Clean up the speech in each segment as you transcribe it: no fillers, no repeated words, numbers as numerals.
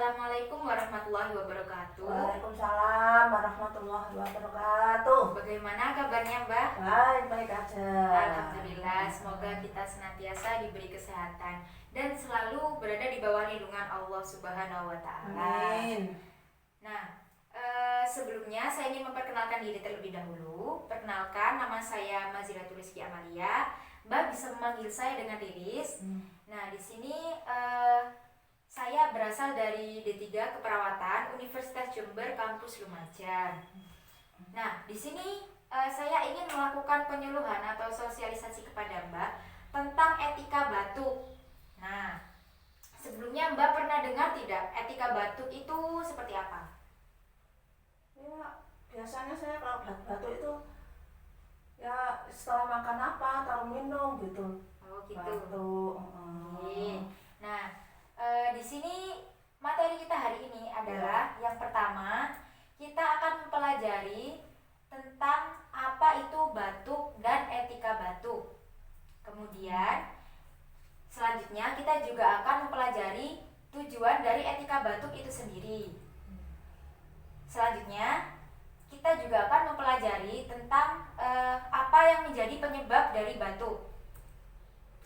Assalamualaikum warahmatullahi wabarakatuh. Waalaikumsalam warahmatullahi wabarakatuh. Bagaimana kabarnya Mbak? Baik aja. Alhamdulillah, semoga kita senantiasa diberi kesehatan dan selalu berada di bawah lindungan Allah Subhanahu wa Ta'ala. Amin. Nah, sebelumnya saya ingin memperkenalkan diri terlebih dahulu. Perkenalkan, nama saya Maziratul Rizky Amalia. Mbak bisa memanggil saya dengan Riris. Nah, di sini saya berasal dari D3 Keperawatan Universitas Jember Kampus Lumajang. Nah, di sini saya ingin melakukan penyuluhan atau sosialisasi kepada Mbak tentang etika batuk. Nah, sebelumnya Mbak pernah dengar tidak etika batuk itu seperti apa? Ya, biasanya saya kalau batuk itu ya setelah makan apa, atau minum gitu. Oh, gitu. Batuk. Oke. Nah, di sini materi kita hari ini adalah yang pertama, kita akan mempelajari tentang apa itu batuk dan etika batuk. Kemudian selanjutnya kita juga akan mempelajari tujuan dari etika batuk itu sendiri. Selanjutnya kita juga akan mempelajari tentang apa yang menjadi penyebab dari batuk.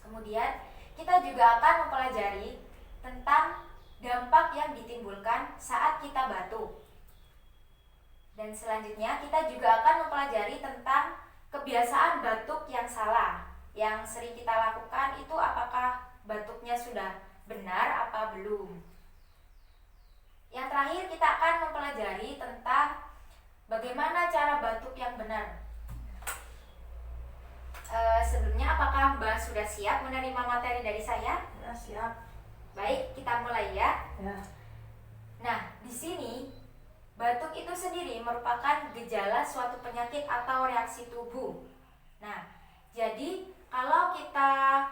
Kemudian kita juga akan mempelajari tentang dampak yang ditimbulkan saat kita batuk. Dan selanjutnya kita juga akan mempelajari tentang kebiasaan batuk yang salah yang sering kita lakukan itu, apakah batuknya sudah benar apa belum. Yang terakhir kita akan mempelajari tentang bagaimana cara batuk yang benar. Sebelumnya apakah Mbak sudah siap menerima materi dari saya? Ya, siap. Baik, kita mulai ya. Ya. Nah, di sini batuk itu sendiri merupakan gejala suatu penyakit atau reaksi tubuh. Nah, jadi kalau kita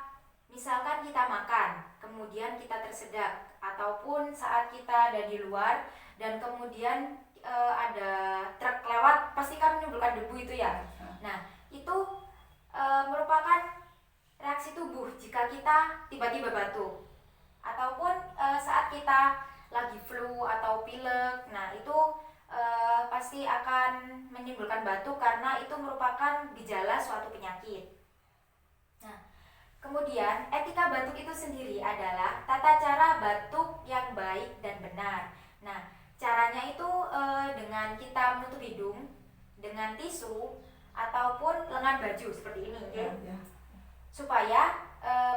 misalkan kita makan, kemudian kita tersedak, ataupun saat kita ada di luar dan kemudian ada truk lewat, pasti kan menimbulkan debu itu ya. Nah, itu merupakan reaksi tubuh jika kita tiba-tiba batuk. Ataupun saat kita lagi flu atau pilek, nah itu pasti akan menimbulkan batuk karena itu merupakan gejala suatu penyakit. Nah, kemudian etika batuk itu sendiri adalah tata cara batuk yang baik dan benar. Nah, caranya itu dengan kita menutup hidung dengan tisu ataupun lengan baju seperti ini, ya. Supaya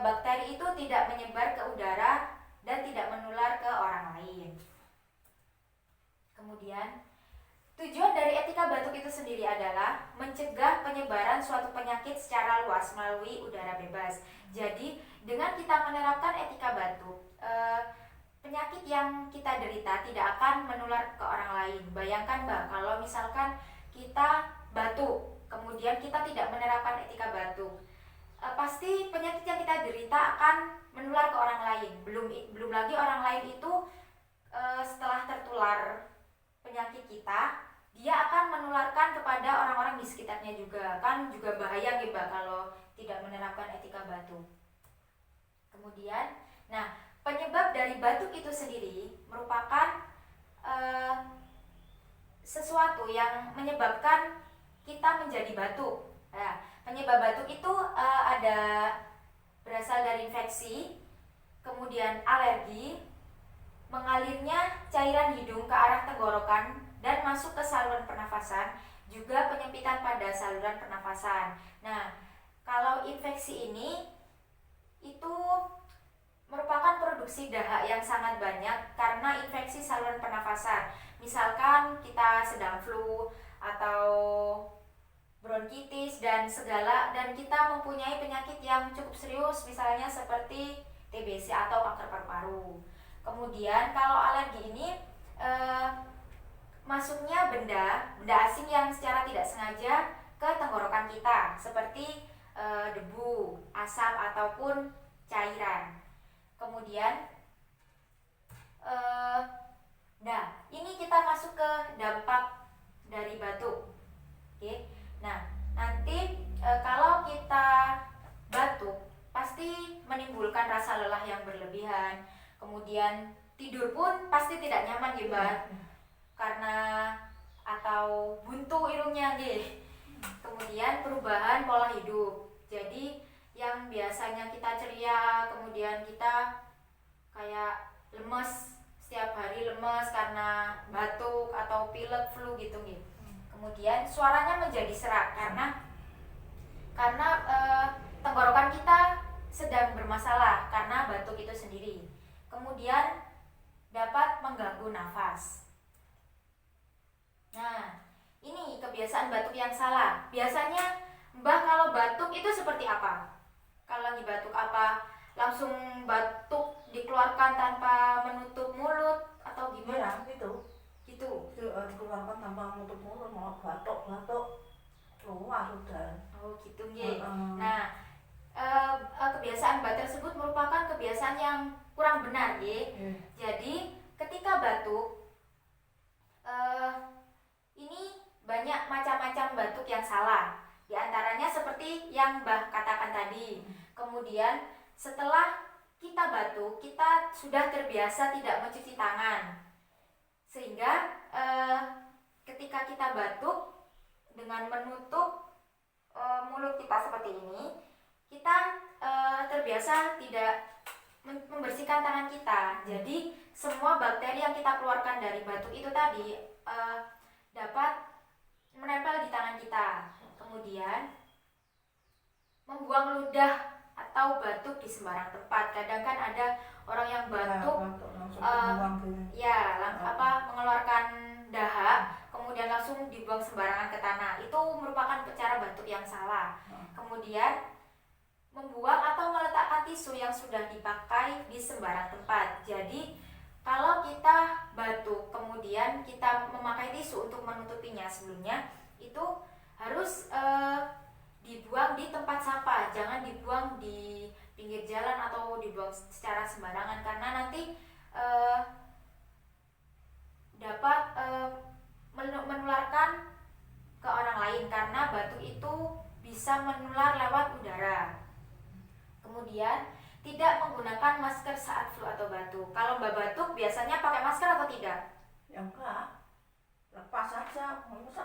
bakteri itu tidak menyebar ke udara dan tidak menular ke orang lain. Kemudian tujuan dari etika batuk itu sendiri adalah mencegah penyebaran suatu penyakit secara luas melalui udara bebas. Jadi dengan kita menerapkan etika batuk, penyakit yang kita derita tidak akan menular ke orang lain. Bayangkan Mbak, kalau misalkan kita batuk, kemudian kita tidak menerapkan etika batuk, pasti penyakit yang kita derita akan menular ke orang lain. Belum lagi orang lain itu setelah tertular penyakit kita, dia akan menularkan kepada orang-orang di sekitarnya juga. Kan juga bahaya gitu kalau tidak menerapkan etika batuk. Kemudian, nah, penyebab dari batuk itu sendiri merupakan sesuatu yang menyebabkan kita menjadi batuk. Nah, penyebab batuk itu ada berasal dari infeksi, kemudian alergi, mengalirnya cairan hidung ke arah tenggorokan dan masuk ke saluran pernafasan, juga penyempitan pada saluran pernafasan. Nah, kalau infeksi ini itu merupakan produksi dahak yang sangat banyak karena infeksi saluran pernafasan. Misalkan kita sedang flu atau bronkitis dan kita mempunyai penyakit yang cukup serius, misalnya seperti TBC atau kanker paru-paru. Kemudian kalau alergi ini masuknya benda asing yang secara tidak sengaja ke tenggorokan kita, seperti debu, asap ataupun cairan. Kemudian nah, ini kita masuk ke dampak dari batuk. Oke. Nah, nanti kalau kita batuk pasti menimbulkan rasa lelah yang berlebihan. Kemudian tidur pun pasti pasti tidak nyaman nggih, Mbak. Karena atau buntu irungnya nggih. Kemudian perubahan pola hidup. Jadi yang biasanya kita ceria, kemudian kita kayak lemes, setiap hari lemes karena batuk atau pilek, flu gitu nggih. Kemudian suaranya menjadi serak karena tenggorokan kita sedang bermasalah karena batuk itu sendiri. Kemudian dapat mengganggu nafas. Nah, ini kebiasaan batuk yang salah. Biasanya Mbah kalau batuk itu seperti apa? Kalau lagi batuk apa? Langsung batuk dikeluarkan tanpa menutup mulut atau gimana? Iya, gitu. Gitu. Dikeluarkan tanpa menutup mulut, malah batuk keluar udah. Oh gitu nggih. Nah, kebiasaan Mbak tersebut merupakan kebiasaan yang kurang benar nggih. Jadi ketika batuk ini banyak macam-macam batuk yang salah. Di antaranya seperti yang Mbah katakan tadi. Kemudian setelah kita batuk, kita sudah terbiasa tidak mencuci tangan. Sehingga ketika kita batuk dengan menutup mulut kita seperti ini, kita terbiasa tidak membersihkan tangan kita. Jadi semua bakteri yang kita keluarkan dari batuk itu tadi dapat menempel di tangan kita. Kemudian membuang ludah atau batuk di sembarang tempat. Kadang kan ada orang yang batuk mengeluarkan dahak, kemudian langsung dibuang sembarangan ke tanah. Itu merupakan cara batuk yang salah. Kemudian membuang atau meletakkan tisu yang sudah dipakai di sembarang tempat. Jadi kalau kita batuk kemudian kita memakai tisu untuk menutupinya sebelumnya, itu harus dibuang di tempat sampah, jangan dibuang di pinggir jalan atau dibuang secara sembarangan, karena nanti dapat menularkan ke orang lain, karena batuk itu bisa menular lewat udara. Kemudian tidak menggunakan masker saat flu atau batuk. Kalau Mbak batuk biasanya pakai masker atau tidak? Ya enggak, lepas aja, masa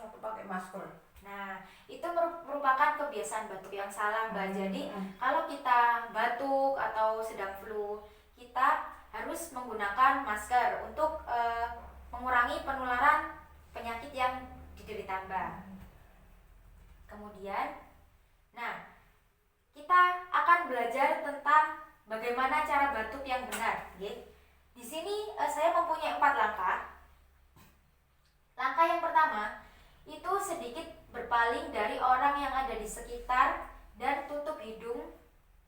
waktu pakai masker. Nah, itu merupakan kebiasaan batuk yang salah, Mbak. Jadi kalau kita batuk atau sedang flu, kita harus menggunakan masker untuk mengurangi penularan penyakit yang diderita Mbak. Kemudian, nah, kita akan belajar tentang bagaimana cara batuk yang benar. Di sini saya mempunyai 4 langkah. Langkah yang pertama itu sedikit berpaling dari orang yang ada di sekitar dan tutup hidung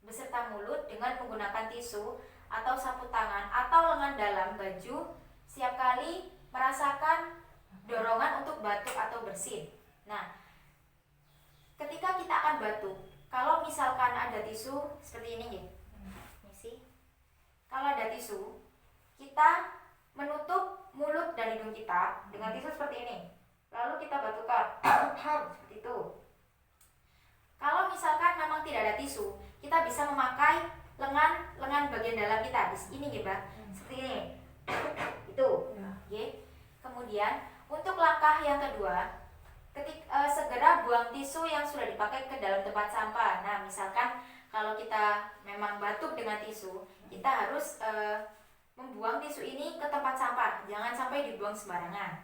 beserta mulut dengan menggunakan tisu atau sapu tangan atau lengan dalam baju setiap kali merasakan dorongan untuk batuk atau bersin. Nah, ketika kita akan batuk, kalau misalkan ada tisu seperti ini nih. Kalau ada tisu, kita menutup mulut dan hidung kita dengan tisu seperti ini. Lalu kita batukkan seperti itu. Kalau misalkan memang tidak ada tisu, kita bisa memakai lengan bagian dalam kita di sini nih, Mbak. Seperti ini. Itu. Kemudian untuk langkah yang kedua, segera buang tisu yang sudah dipakai ke dalam tempat sampah. Nah, misalkan kalau kita memang batuk dengan tisu, kita harus membuang tisu ini ke tempat sampah, jangan sampai dibuang sembarangan.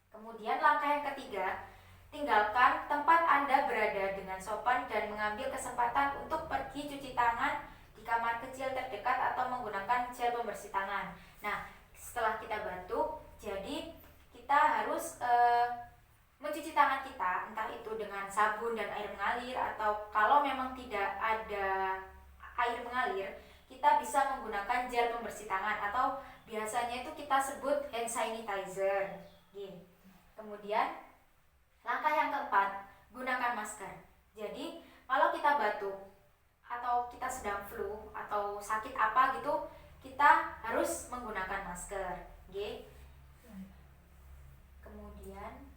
Kemudian langkah yang ketiga, tinggalkan tempat Anda berada dengan sopan dan mengambil kesempatan untuk pergi cuci tangan di kamar kecil terdekat atau menggunakan gel pembersih tangan. Nah, setelah kita batuk, jadi kita harus mencuci tangan kita, entah itu dengan sabun dan air mengalir, atau kalau memang tidak ada air mengalir, kita bisa menggunakan gel pembersih tangan atau biasanya itu kita sebut hand sanitizer. Kemudian langkah yang keempat, gunakan masker. Jadi kalau kita batuk atau kita sedang flu atau sakit apa gitu, kita harus menggunakan masker. Kemudian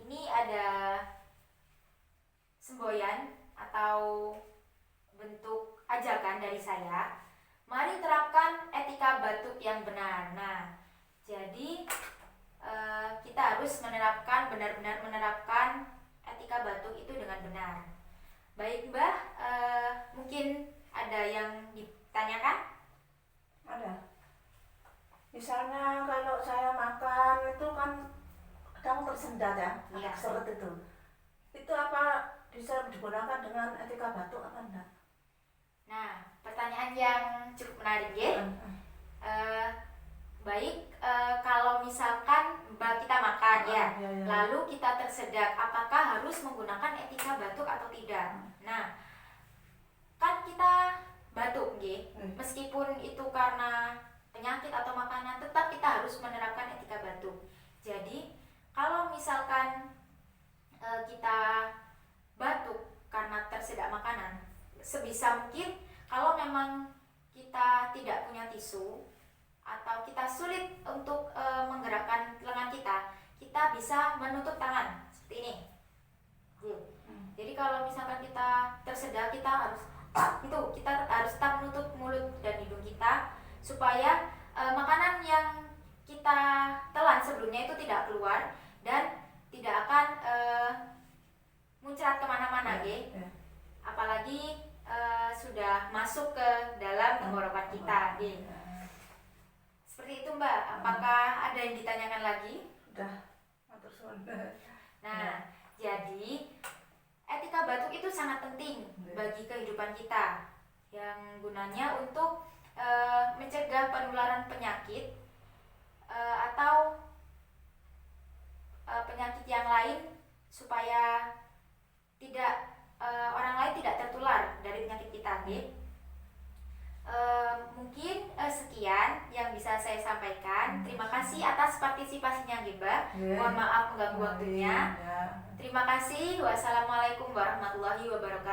ini ada semboyan atau bentuk ajarkan dari saya, mari terapkan etika batuk yang benar. Nah, jadi kita harus benar-benar menerapkan etika batuk itu dengan benar. Baik Mbah, mungkin ada yang ditanyakan? Ada. Misalnya kalau saya makan itu kan kadang tersendat ya, Iya. seret itu. Itu apa bisa digunakan dengan etika batuk apa enggak? Nah, pertanyaan yang cukup menarik ya. Baik, kalau misalkan kita makan ya, lalu kita tersedak, apakah harus menggunakan etika batuk atau tidak? Nah, kan kita batuk, meskipun itu karena penyakit atau makanan, tetap kita harus menerapkan etika batuk. Jadi, kalau misalkan kita batuk karena tersedak makanan, sebisa mungkin kalau memang kita tidak punya tisu atau kita sulit untuk menggerakkan lengan kita bisa menutup tangan seperti ini. Jadi kalau misalkan kita tersedak, kita harus tetap menutup mulut dan hidung kita supaya makanan yang kita telan sebelumnya itu tidak keluar dan tidak akan muncrat kemana-mana, apalagi sudah masuk ke dalam tenggorokan kita. Seperti itu Mbak, apakah ada yang ditanyakan lagi? Udah, matur suwun. Nah, jadi etika batuk itu sangat penting bagi kehidupan kita, yang gunanya untuk mencegah penularan penyakit atau penyakit yang lain supaya orang lain tidak tertular dari penyakit kita. Mungkin sekian yang bisa saya sampaikan. Terima kasih atas partisipasinya Mbak. Mohon maaf mengganggu waktunya. Terima kasih. Wassalamualaikum warahmatullahi wabarakatuh.